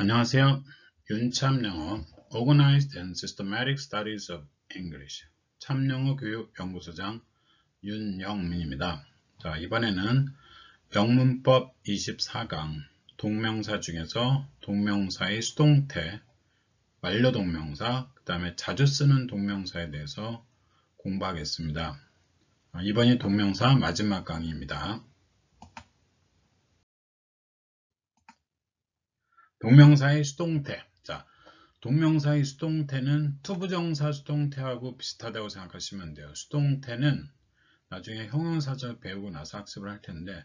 안녕하세요. 윤참영어 Organized and Systematic Studies of English 참영어 교육 연구소장 윤영민입니다. 자, 이번에는 영문법 24강 동명사 중에서 동명사의 수동태, 완료동명사, 그 다음에 자주 쓰는 동명사에 대해서 공부하겠습니다. 이번이 동명사 마지막 강의입니다. 동명사의 수동태. 자, 동명사의 수동태는 투부정사 수동태하고 비슷하다고 생각하시면 돼요. 수동태는 나중에 형용사절 배우고 나서 학습을 할 텐데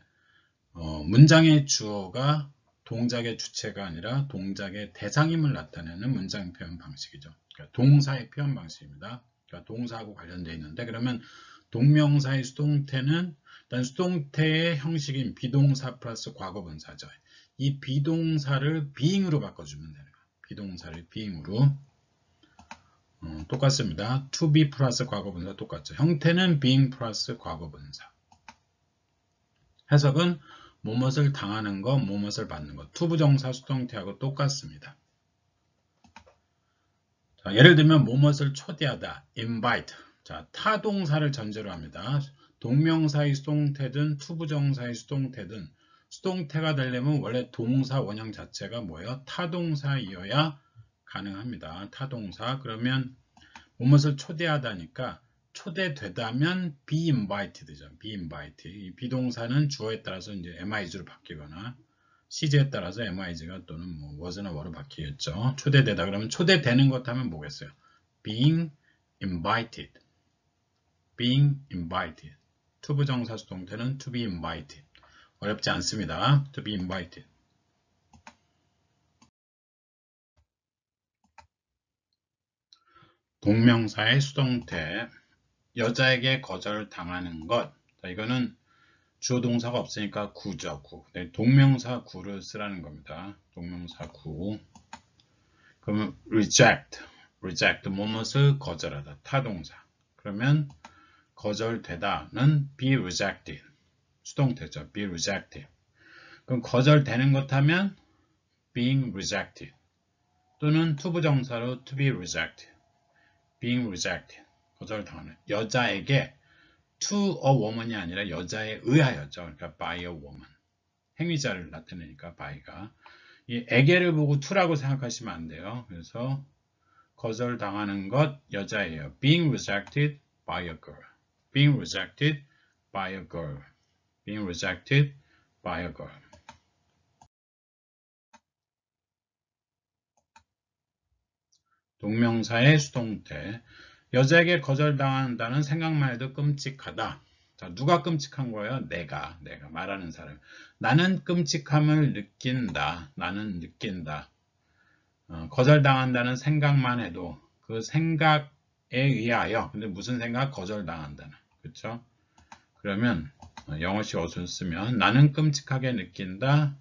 문장의 주어가 동작의 주체가 아니라 동작의 대상임을 나타내는 문장 표현 방식이죠. 그러니까 동사의 표현 방식입니다. 그러니까 동사하고 관련되어 있는데 그러면 동명사의 수동태는 일단 수동태의 형식인 비동사 플러스 과거분사죠. 이 비동사를 being으로 바꿔주면 되는 거예요. 비동사를 being으로 똑같습니다. to be 플러스 과거분사 똑같죠. 형태는 being 플러스 과거분사. 해석은 뭐뭇을 당하는 것, 뭐뭇을 받는 것. 투부정사 수동태하고 똑같습니다. 자, 예를 들면 뭐뭇을 초대하다, invite. 자, 타동사를 전제로 합니다. 동명사의 수동태든 투부정사의 수동태든 수동태가 되려면 원래 동사 원형 자체가 뭐예요? 타동사이어야 가능합니다. 타동사. 그러면 뭐뭇을 초대하다니까 초대되다면 be invited죠. be invited. 이 비동사는 주어에 따라서 이제 mis로 바뀌거나 시제에 따라서 mis가 또는 뭐 was나 were로 바뀌겠죠. 초대되다 그러면 초대되는 것 하면 뭐겠어요? being invited. being invited. 투부정사 수동태는 to be invited. 어렵지 않습니다. to be invited. 동명사의 수동태. 여자에게 거절당하는 것. 자, 이거는 주어 동사가 없으니까 구죠. 구. 네, 동명사 구를 쓰라는 겁니다. 동명사 구. 그러면 reject. reject. 뭐뭇을 거절하다. 타동사. 그러면 거절되다는 be rejected. 수동태죠. be rejected. 그럼 거절되는 것 하면 being rejected. 또는 투부정사로 to be rejected. being rejected. 거절당하는. 여자에게 to a woman이 아니라 여자에 의하여죠. 그러니까 by a woman. 행위자를 나타내니까 by가. 이 에게를 보고 to라고 생각하시면 안 돼요. 그래서 거절당하는 것 여자예요. being rejected by a girl. being rejected by a girl. being rejected by a girl. 동명사의 수동태. 여자에게 거절당한다는 생각만 해도 끔찍하다. 자, 누가 끔찍한 거예요? 내가 말하는 사람. 나는 끔찍함을 느낀다. 나는 느낀다. 거절당한다는 생각만 해도 그 생각에 의하여. 근데 무슨 생각? 거절당한다는. 그렇죠? 그러면 영어식 어순 쓰면 나는 끔찍하게 느낀다.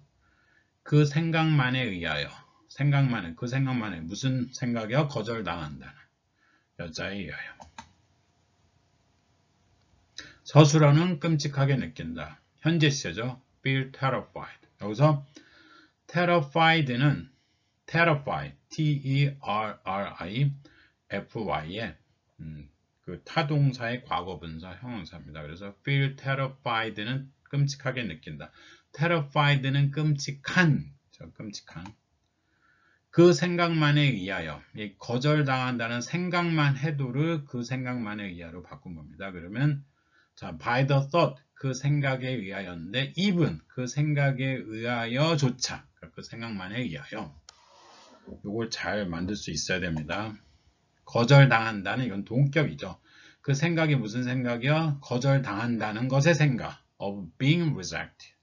그 생각만에 의하여. 그 생각만에 무슨 생각이요? 거절당한다는. 여자에 의하여. 서술어는 끔찍하게 느낀다. 현재 시제죠. feel terrified. 여기서 terrified는 terrify, T-E-R-R-I-F-Y의 그 타동사의 과거분사 형용사입니다. 그래서 feel terrified는 끔찍하게 느낀다. terrified는 끔찍한. 그 생각만에 의하여. 이 거절당한다는 생각만 해도를 그 생각만에 의하여로 바꾼 겁니다. 그러면 자, by the thought, 그 생각에 의하여인데 even, 그 생각에 의하여조차, 그 생각만에 의하여. 이걸 잘 만들 수 있어야 됩니다. 거절당한다는 이건 동격이죠. 그 생각이 무슨 생각이요? 거절당한다는 것의 생각. of being rejected.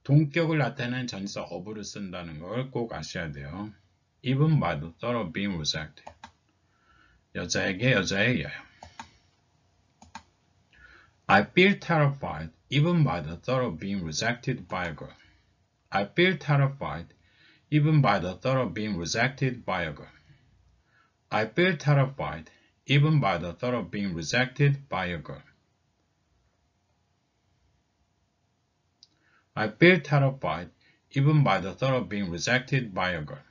동격을 나타내는 전치사 of를 쓴다는 걸 꼭 아셔야 돼요. even by the thought of being rejected. 여자에게 여자에 의하여. I feel terrified even by the thought of being rejected by a girl. I feel terrified even by the thought of being rejected by a girl. I feel terrified even by the thought of being rejected by a girl. I feel terrified even by the thought of being rejected by a girl.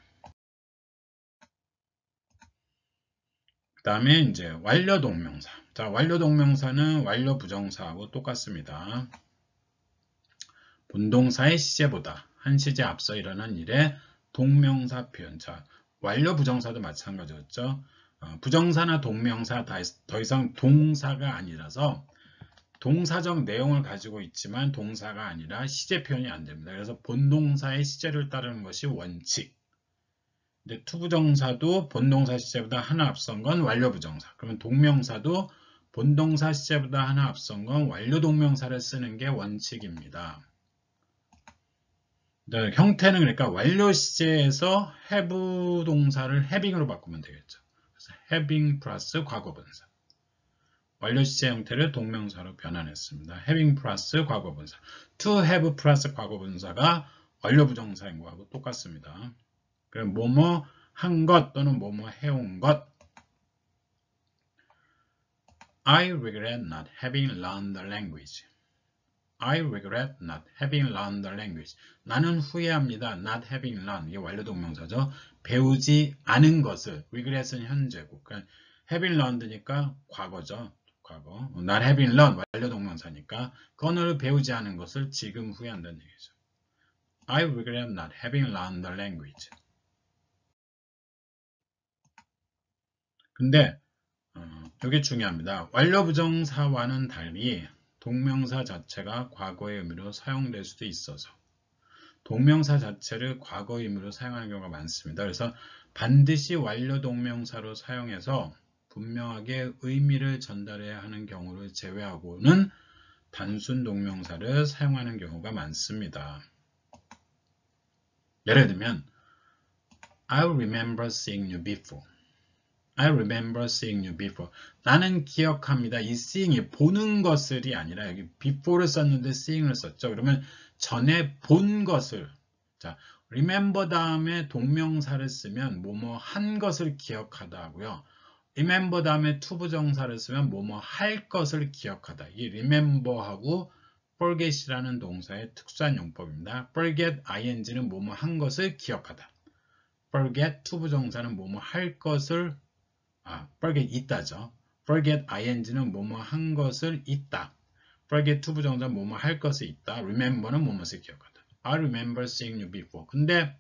다음에 이제 완료 동명사. 자, 완료 동명사는 완료 부정사하고 똑같습니다. 본동사의 시제보다 한 시제 앞서 일어난 일의 동명사 표현. 자, 완료 부정사도 마찬가지였죠. 부정사나 동명사 더 이상 동사가 아니라서 동사적 내용을 가지고 있지만 동사가 아니라 시제 표현이 안 됩니다. 그래서 본동사의 시제를 따르는 것이 원칙. 근데 투부정사도 본동사 시제보다 하나 앞선 건 완료 부정사. 그러면 동명사도 본동사 시제보다 하나 앞선 건 완료 동명사를 쓰는 게 원칙입니다. 형태는 그러니까 완료 시제에서 have 동사를 having으로 바꾸면 되겠죠. 그래서 having 플러스 과거분사. 완료 시제 형태를 동명사로 변환했습니다. having 플러스 과거분사. to have 플러스 과거분사가 완료 부정사인 거하고 똑같습니다. 그럼 뭐뭐 한 것 또는 뭐뭐 해온 것. I regret not having learned the language. I regret not having learned the language. 나는 후회합니다. not having learned. 이게 완료 동명사죠. 배우지 않은 것을. regret은 현재고. 그러니까 having learned니까 과거죠. 과거. not having learned 완료 동명사니까 그 언어를 배우지 않은 것을 지금 후회한다는 얘기죠. I regret not having learned the language. 근데 이게 중요합니다. 완료 부정사와는 달리 동명사 자체가 과거의 의미로 사용될 수도 있어서 동명사 자체를 과거의 의미로 사용하는 경우가 많습니다. 그래서 반드시 완료 동명사로 사용해서 분명하게 의미를 전달해야 하는 경우를 제외하고는 단순 동명사를 사용하는 경우가 많습니다. 예를 들면 I remember seeing you before. I remember seeing you before. 나는 기억합니다. 이 seeing이 보는 것을이 아니라 여기 before를 썼는데 seeing을 썼죠. 그러면 전에 본 것을. 자, remember 다음에 동명사를 쓰면 뭐뭐 한 것을 기억하다 하고요. remember 다음에 투부정사를 쓰면 뭐뭐 할 것을 기억하다. 이 remember하고 forget이라는 동사의 특수한 용법입니다. forget ing는 뭐뭐 한 것을 기억하다. forget 투부정사는 뭐뭐 할 것을 forget 있다죠. forget ing는 뭐뭐 한 것을 있다. forget 투부정사 뭐뭐 할 것을 있다. remember는 뭐뭐을 기억하다. I remember seeing you before. 근데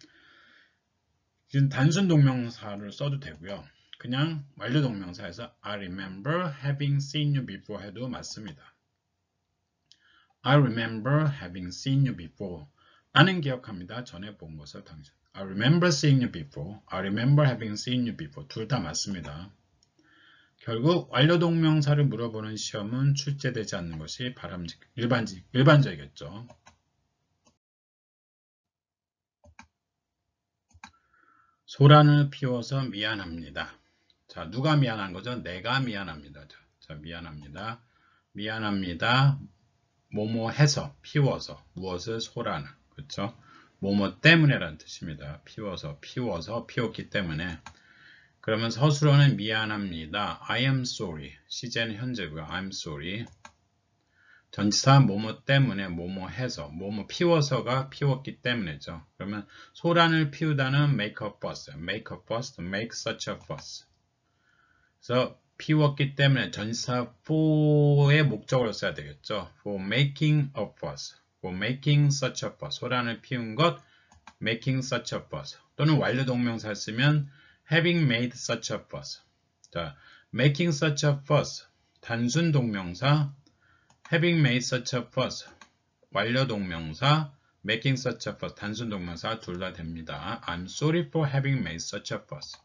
지금 단순 동명사를 써도 되고요. 그냥 완료 동명사에서 I remember having seen you before 해도 맞습니다. I remember having seen you before. 나는 기억합니다. 전에 본 것을 당신. I remember seeing you before. I remember having seen you before. 둘 다 맞습니다. 결국 완료 동명사를 물어보는 시험은 출제되지 않는 것이 일반적이겠죠. 소란을 피워서 미안합니다. 자, 누가 미안한 거죠? 내가 미안합니다. 자, 미안합니다. 미안합니다. 뭐뭐 해서, 피워서, 무엇을 소란을. 그렇죠? 뭐뭐 때문에라는 뜻입니다. 피웠기 때문에. 그러면 서술어는 미안합니다. I am sorry. 시제는 현재고요. I'm sorry. 전치사 뭐뭐 때문에 뭐뭐 해서 뭐뭐 피워서가 피웠기 때문이죠. 그러면 소란을 피우다는 make a fuss. make a fuss, make such a fuss. 그래서 피웠기 때문에 전치사 for의 목적으로 써야 되겠죠. for making a fuss. for making such a fuss. 소란을 피운 것 making such a fuss. 또는 완료 동명사 쓰면 having made such a fuss. 자, making such a fuss. 단순 동명사 having made such a fuss. 완료 동명사 making such a fuss. 단순 동명사 둘 다 됩니다. I'm sorry for having made such a fuss.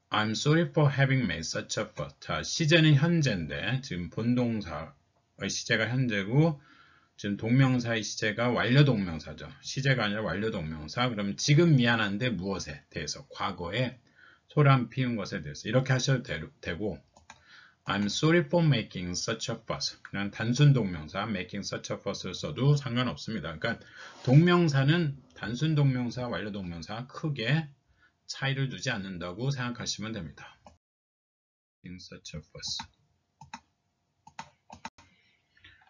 I'm sorry for having made such a fuss. 자, 시제는 현재인데 지금 본동사의 시제가 현재고 지금 동명사의 시제가 완료 동명사죠. 시제가 아니라 완료 동명사. 그러면 지금 미안한데 무엇에 대해서 과거에 소란 피운 것에 대해서 이렇게 하셔도 되고 I'm sorry for making such a fuss. 그냥 단순 동명사 making such a fuss를 써도 상관없습니다. 그러니까 동명사는 단순 동명사, 완료 동명사 크게 차이를 두지 않는다고 생각하시면 됩니다. making such a fuss.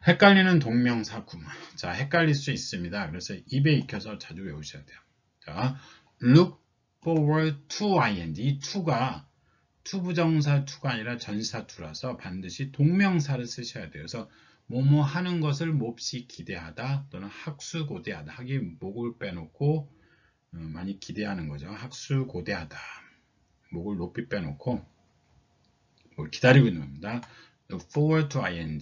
헷갈리는 동명사 구문. 자, 헷갈릴 수 있습니다. 그래서 입에 익혀서 자주 외우셔야 돼요. 자, look forward to ing. 이 to가 투부정사 투가 아니라 전치사 투라서 반드시 동명사를 쓰셔야 돼요. 그래서 뭐뭐 하는 것을 몹시 기대하다 또는 학수고대하다. 하기 목을 빼놓고 많이 기대하는 거죠. 학수고대하다. 목을 높이 빼놓고 뭘 기다리고 있는 겁니다. Look forward to ing.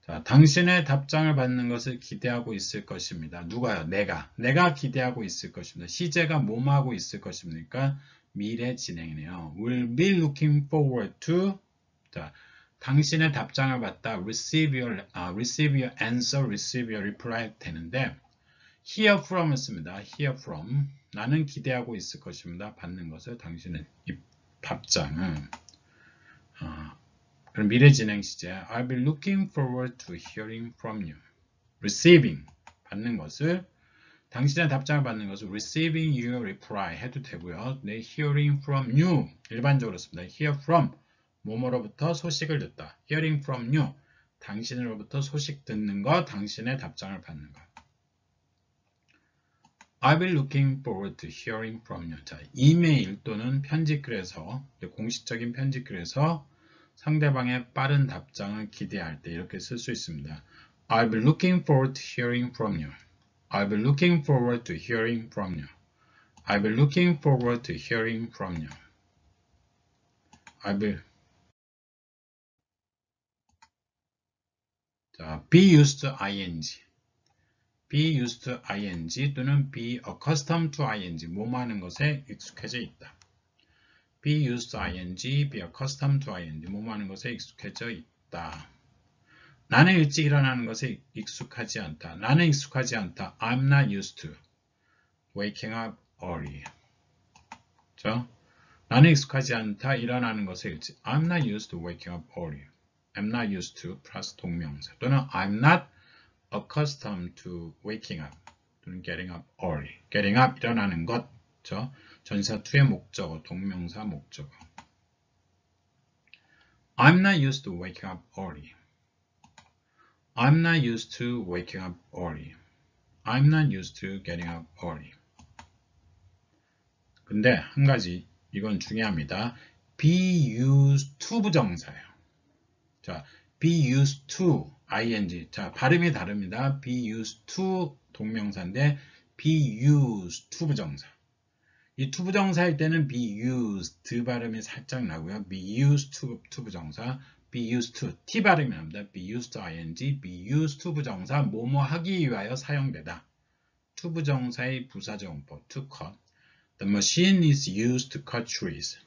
자, 당신의 답장을 받는 것을 기대하고 있을 것입니다. 누가요? 내가 기대하고 있을 것입니다. 시제가 뭐하고 있을 것입니까? 미래 진행이네요. Will be looking forward to. 자, 당신의 답장을 받다. receive your answer, receive your reply 되는데 hear from을 씁니다. hear from. 나는 기대하고 있을 것입니다. 받는 것을 당신의 답장을. 그럼 미래 진행 시제 I'll be looking forward to hearing from you. receiving 받는 것을 당신의 답장을 받는 것을 receiving your reply 해도 되고요. 네, hearing from you 일반적으로 씁니다. hear from 뭐뭐로부터 소식을 듣다. hearing from you 당신으로부터 소식 듣는 것, 당신의 답장을 받는 것. I'll be looking forward to hearing from you. 자, 이메일 또는 편지글에서 공식적인 편지글에서 상대방의 빠른 답장을 기대할 때 이렇게 쓸 수 있습니다. I'll be looking forward to hearing from you. I'll be looking forward to hearing from you. I'll be looking forward to hearing from you. 자, be used to ing. be used to ing 또는 be accustomed to ing. 뭐뭐 하는 것에 익숙해져 있다. be used to ing, be accustomed to ing. 뭐뭐 하는 것에 익숙해져 있다. 나는 일찍 일어나는 것에 익숙하지 않다. 나는 익숙하지 않다. I'm not used to waking up early. 그렇죠? 나는 익숙하지 않다. 일어나는 것에 일찍. I'm not used to waking up early. I'm not used to 플러스 동명사. 또는 I'm not accustomed to waking up. 또는 getting up early. getting up 일어나는 것. 그렇죠? 전치사 to의 목적어, 동명사 목적어. I'm not used to waking up early. I'm not used to waking up early. I'm not used to getting up early. 근데 한 가지 이건 중요합니다. be used to 부정사예요. 자, be used to ing. 자, 발음이 다릅니다. be used to 동명사인데 be used to 부정사. 이 to 부정사일 때는 be used 발음이 살짝 나고요. be used to 부정사. be used to t 발음이 납니다. be used to ing, be used to 부정사 뭐뭐 하기 위하여 사용되다. to 부정사의 부사적용법 to cut. The machine is used to cut trees.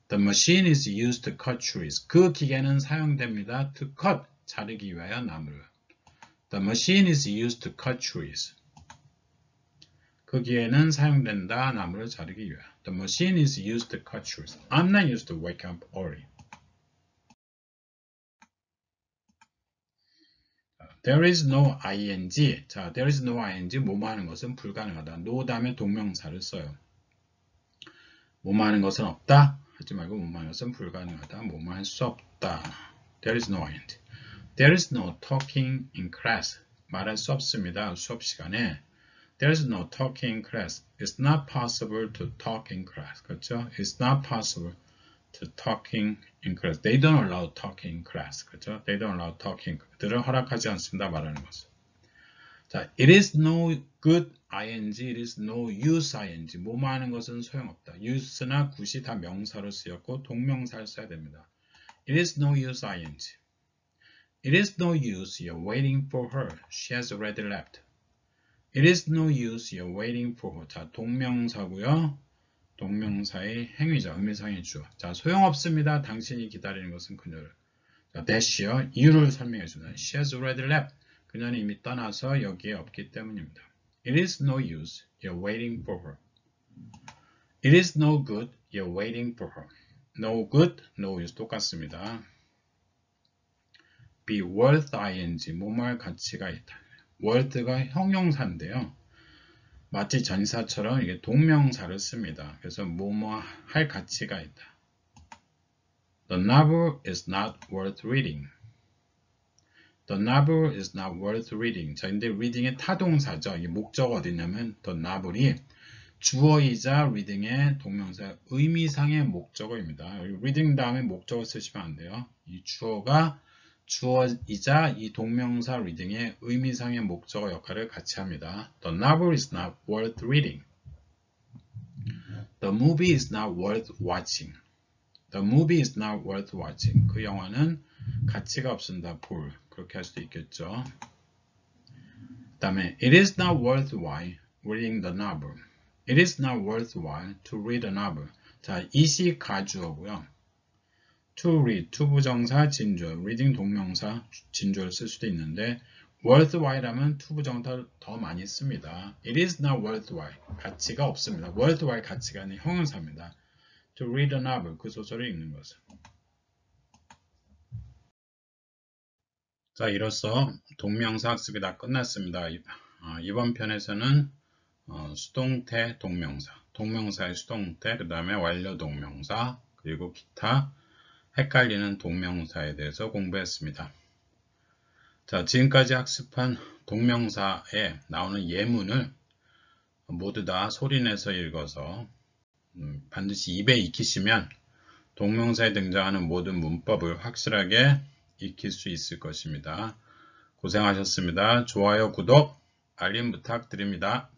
The machine is used to cut trees. 그 기계는 사용됩니다. to cut 자르기 위하여 나무를. The machine is used to cut trees. 그 기계는 사용된다. 나무를 자르기 위하여. The machine is used to cut trees. I'm not used to wake up early. There is no ing. 자, there is no ing. 뭐뭐 하는 것은 불가능하다. no 다음에 동명사를 써요. 뭐뭐 하는 것은 없다. 하지 말고 뭐뭐 하는 것은 불가능하다. 뭐뭐 할 수 없다. There is no ing. There is no talking in class. 말할 수 없습니다. 수업 시간에. There is no talking in class. It's not possible to talk in class. 그렇죠? It's not possible to talking in class. They don't allow talking in class. 그렇죠? They don't allow talking. 그들은 허락하지 않습니다. 말하는 것을. 자, it is no good ing, it is no use ing. 뭐뭐 하는 것은 소용없다. use나 good이 다 명사로 쓰였고 동명사를 써야 됩니다. It is no use ing. It is no use you're waiting for her. She has already left. It is no use you're waiting for her. 자, 동명사고요. 동명사의 행위죠. 의미상의 주어. 자, 소용없습니다. 당신이 기다리는 것은 그녀를. 자, that이요. 이유를 설명해 줍니다. She has already left. 그녀는 이미 떠나서 여기에 없기 때문입니다. It is no use you're waiting for her. It is no good you're waiting for her. No good, no use 똑같습니다. be worth ing, 뭐뭐할 가치가 있다. worth가 형용사인데요. 마치 전사처럼 이게 동명사를 씁니다. 그래서 뭐뭐 할 가치가 있다. The novel is not worth reading. The novel is not worth reading. 자, 근데 reading의 타동사죠. 이게 목적어 어디냐면 the novel이 주어이자 reading의 동명사 의미상의 목적어입니다. 여기 reading 다음에 목적어 쓰시면 안 돼요. 이 주어가 주어이자 이 동명사 reading의 의미상의 목적어 역할을 같이 합니다. The novel is not worth reading. The movie is not worth watching. The movie is not worth watching. 그 영화는 가치가 없습니다. 볼. 그렇게 할 수도 있겠죠. 그 다음에 It is not worthwhile reading the novel. It is not worthwhile to read a novel. 자, it이 가주어고요. To read, to 부정사, 진주어, reading 동명사, 진주어를 쓸 수도 있는데 worthwhile 하면 to 부정사 더 많이 씁니다. It is not worthwhile, 가치가 없습니다. worthwhile 가치가 아닌 형용사입니다. To read a novel, 그 소설을 읽는 것은. 자, 이로써 동명사 학습이 다 끝났습니다. 이번 편에서는 수동태 동명사, 동명사의 수동태, 그 다음에 완료 동명사, 그리고 기타 헷갈리는 동명사에 대해서 공부했습니다. 자, 지금까지 학습한 동명사에 나오는 예문을 모두 다 소리내서 읽어서 반드시 입에 익히시면 동명사에 등장하는 모든 문법을 확실하게 익힐 수 있을 것입니다. 고생하셨습니다. 좋아요, 구독, 알림 부탁드립니다.